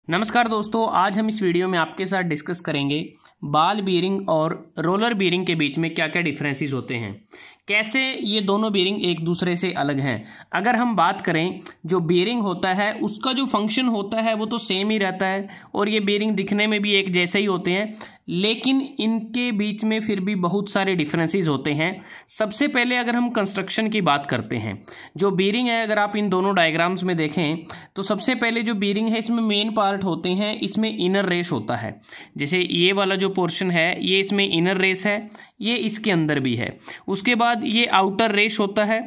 नमस्कार दोस्तों, आज हम इस वीडियो में आपके साथ डिस्कस करेंगे बॉल बीयरिंग और रोलर बीयरिंग के बीच में क्या क्या डिफरेंसेस होते हैं, कैसे ये दोनों बीयरिंग एक दूसरे से अलग हैं। अगर हम बात करें, जो बीयरिंग होता है उसका जो फंक्शन होता है वो तो सेम ही रहता है और ये बीयरिंग दिखने में भी एक जैसे ही होते हैं, लेकिन इनके बीच में फिर भी बहुत सारे डिफरेंसेस होते हैं। सबसे पहले अगर हम कंस्ट्रक्शन की बात करते हैं, जो बीयरिंग है, अगर आप इन दोनों डायग्राम्स में देखें तो सबसे पहले जो बीयरिंग है इसमें मेन पार्ट होते हैं, इसमें इनर रेस होता है। जैसे ये वाला जो पोर्शन है ये इसमें इनर रेस है, ये इसके अंदर भी है। उसके बाद ये आउटर रेस होता है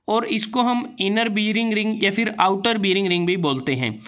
और इसको हम इनर बीयरिंग रिंग या फिर आउटर बीयरिंग रिंग भी बोलते हैं।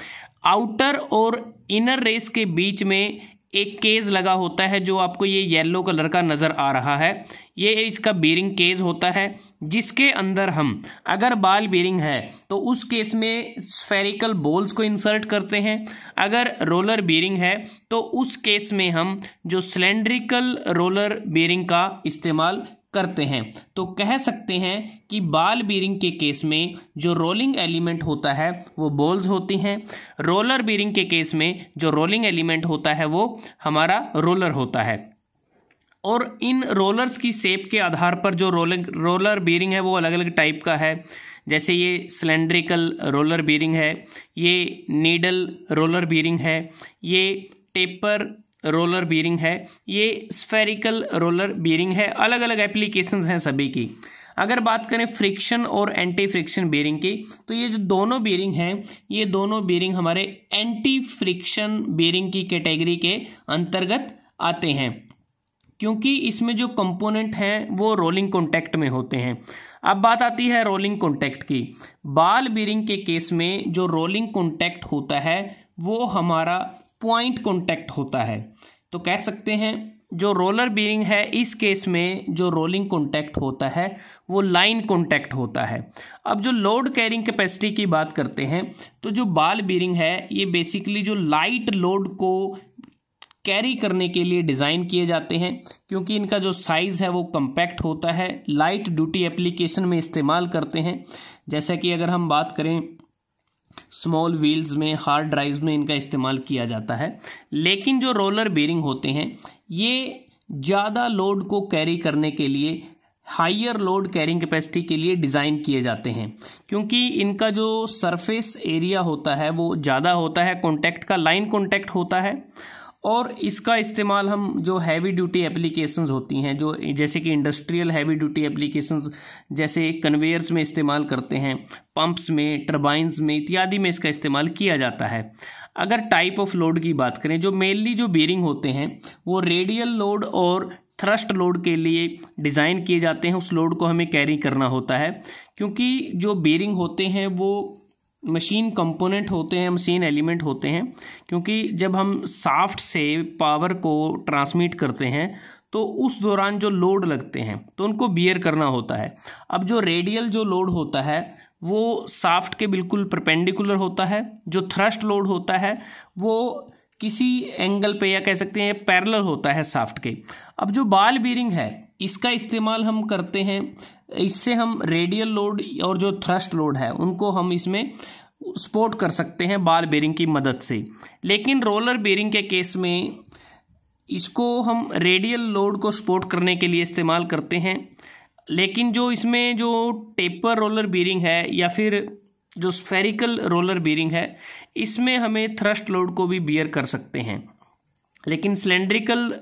आउटर और इनर रेस के बीच में एक केज लगा होता है, जो आपको ये येलो कलर का नज़र आ रहा है, ये इसका बीयरिंग केज होता है, जिसके अंदर हम अगर बॉल बीयरिंग है तो उस केस में स्फेरिकल बॉल्स को इंसर्ट करते हैं। अगर रोलर बीयरिंग है तो उस केस में हम जो सिलेंड्रिकल रोलर बीयरिंग का इस्तेमाल करते हैं। तो कह सकते हैं कि बॉल बीयरिंग के केस में जो रोलिंग एलिमेंट होता है वो बॉल्स होती हैं, रोलर बीयरिंग के केस में जो रोलिंग एलिमेंट होता है वो हमारा रोलर होता है। और इन रोलर्स की शेप के आधार पर जो रोलर बीयरिंग है वो अलग अलग टाइप का है। जैसे ये सिलेंड्रिकल रोलर बीयरिंग है, ये नीडल रोलर बीयरिंग है, ये टेपर रोलर बीयरिंग है, ये स्फेरिकल रोलर बीयरिंग है। अलग अलग एप्लीकेशंस हैं सभी की। अगर बात करें फ्रिक्शन और एंटी फ्रिक्शन बीयरिंग की, तो ये जो दोनों बीयरिंग हैं ये दोनों बीयरिंग हमारे एंटी फ्रिक्शन बीयरिंग की कैटेगरी के अंतर्गत आते हैं, क्योंकि इसमें जो कंपोनेंट हैं वो रोलिंग कॉन्टैक्ट में होते हैं। अब बात आती है रोलिंग कॉन्टैक्ट की। बॉल बीयरिंग के केस में जो रोलिंग कॉन्टैक्ट होता है वो हमारा पॉइंट कॉन्टैक्ट होता है। तो कह सकते हैं जो रोलर बीयरिंग है इस केस में जो रोलिंग कॉन्टैक्ट होता है वो लाइन कॉन्टैक्ट होता है। अब जो लोड कैरिंग कैपेसिटी की बात करते हैं, तो जो बॉल बीयरिंग है ये बेसिकली जो लाइट लोड को कैरी करने के लिए डिज़ाइन किए जाते हैं, क्योंकि इनका जो साइज़ है वो कम्पैक्ट होता है, लाइट ड्यूटी एप्लीकेशन में इस्तेमाल करते हैं। जैसा कि अगर हम बात करें स्मॉल व्हील्स में, हार्ड ड्राइव्स में इनका इस्तेमाल किया जाता है। लेकिन जो रोलर बीयरिंग होते हैं ये ज़्यादा लोड को कैरी करने के लिए, हाइयर लोड कैरिंग कैपेसिटी के लिए डिज़ाइन किए जाते हैं, क्योंकि इनका जो सरफेस एरिया होता है वो ज़्यादा होता है, कॉन्टैक्ट का लाइन कॉन्टैक्ट होता है। और इसका इस्तेमाल हम जो हैवी ड्यूटी एप्लीकेशंस होती हैं, जो जैसे कि इंडस्ट्रियल हैवी ड्यूटी एप्लीकेशंस जैसे कन्वेयर्स में इस्तेमाल करते हैं, पंप्स में, टर्बाइंस में इत्यादि में इसका इस्तेमाल किया जाता है। अगर टाइप ऑफ लोड की बात करें, जो मेनली जो बीयरिंग होते हैं वो रेडियल लोड और थ्रस्ट लोड के लिए डिज़ाइन किए जाते हैं। उस लोड को हमें कैरी करना होता है, क्योंकि जो बीयरिंग होते हैं वो मशीन कंपोनेंट होते हैं, मशीन एलिमेंट होते हैं, क्योंकि जब हम शाफ्ट से पावर को ट्रांसमिट करते हैं तो उस दौरान जो लोड लगते हैं तो उनको बियर करना होता है। अब जो रेडियल जो लोड होता है वो शाफ्ट के बिल्कुल परपेंडिकुलर होता है, जो थ्रस्ट लोड होता है वो किसी एंगल पे या कह सकते हैं पैरेलल होता है शाफ्ट के। अब जो बॉल बीयरिंग है इसका इस्तेमाल हम करते हैं, इससे हम रेडियल लोड और जो थ्रस्ट लोड है उनको हम इसमें सपोर्ट कर सकते हैं बॉल बीयरिंग की मदद से। लेकिन रोलर बीयरिंग के केस में इसको हम रेडियल लोड को सपोर्ट करने के लिए इस्तेमाल करते हैं, लेकिन जो इसमें जो टेपर रोलर बीयरिंग है या फिर जो स्फेरिकल रोलर बीयरिंग है इसमें हमें थ्रस्ट लोड को भी बियर कर सकते हैं। लेकिन सिलेंड्रिकल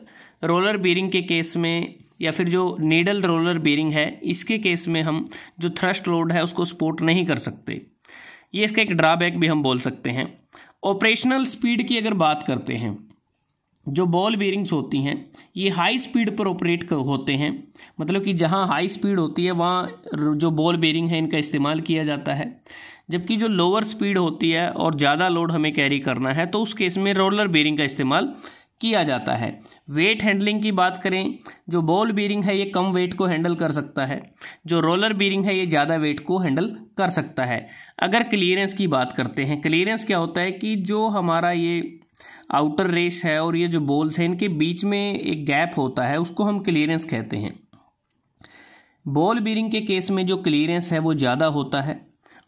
रोलर बीयरिंग के केस में या फिर जो नीडल रोलर बीयरिंग है इसके केस में हम जो थ्रस्ट लोड है उसको सपोर्ट नहीं कर सकते। ये इसका एक ड्रॉबैक भी हम बोल सकते हैं। ऑपरेशनल स्पीड की अगर बात करते हैं, जो बॉल बीयरिंग्स होती हैं ये हाई स्पीड पर ऑपरेट होते हैं, मतलब कि जहां हाई स्पीड होती है वहां जो बॉल बीयरिंग है इनका इस्तेमाल किया जाता है। जबकि जो लोअर स्पीड होती है और ज़्यादा लोड हमें कैरी करना है तो उस केस में रोलर बीयरिंग का इस्तेमाल किया जाता है। वेट हैंडलिंग की बात करें, जो बॉल बीयरिंग है ये कम वेट को हैंडल कर सकता है, जो रोलर बीयरिंग है ये ज़्यादा वेट को हैंडल कर सकता है। अगर क्लियरेंस की बात करते हैं, क्लियरेंस क्या होता है कि जो हमारा ये आउटर रेस है और ये जो बॉल्स हैं इनके बीच में एक गैप होता है, उसको हम क्लियरेंस कहते हैं। बॉल बीयरिंग के केस में जो क्लियरेंस है वो ज़्यादा होता है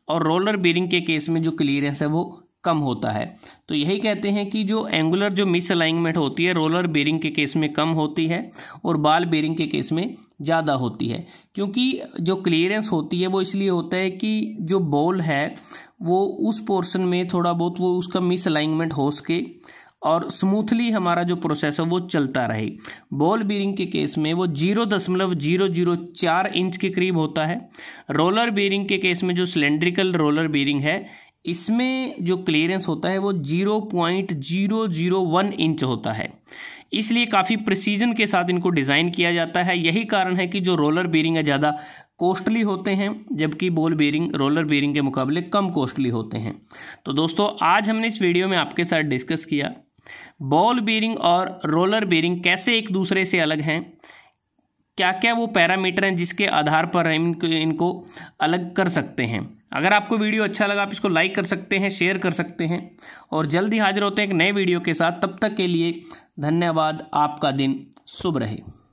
और रोलर बीयरिंग के केस में जो क्लियरेंस है वो कम होता है। तो यही कहते हैं कि जो एंगुलर जो मिसअलाइनमेंट होती है रोलर बेरिंग के केस में कम होती है और बॉल बेरिंग के केस में ज़्यादा होती है, क्योंकि जो क्लियरेंस होती है वो इसलिए होता है कि जो बॉल है वो उस पोर्शन में थोड़ा बहुत वो उसका मिसअलाइनमेंट हो सके और स्मूथली हमारा जो प्रोसेस है वो चलता रहे। बॉल बेरिंग के केस में वो 0.004 इंच के करीब होता है। रोलर बेरिंग के केस में जो सिलेंड्रिकल रोलर बेरिंग है इसमें जो क्लियरेंस होता है वो 0.001 इंच होता है। इसलिए काफ़ी प्रिसीजन के साथ इनको डिज़ाइन किया जाता है। यही कारण है कि जो रोलर बेरिंग है ज़्यादा कॉस्टली होते हैं, जबकि बॉल बेरिंग रोलर बेरिंग के मुकाबले कम कॉस्टली होते हैं। तो दोस्तों आज हमने इस वीडियो में आपके साथ डिस्कस किया बॉल बेरिंग और रोलर बेरिंग कैसे एक दूसरे से अलग हैं, क्या क्या वो पैरामीटर हैं जिसके आधार पर हम इनको अलग कर सकते हैं। अगर आपको वीडियो अच्छा लगा आप इसको लाइक कर सकते हैं, शेयर कर सकते हैं और जल्दी हाजिर होते हैं एक नए वीडियो के साथ। तब तक के लिए धन्यवाद। आपका दिन शुभ रहे।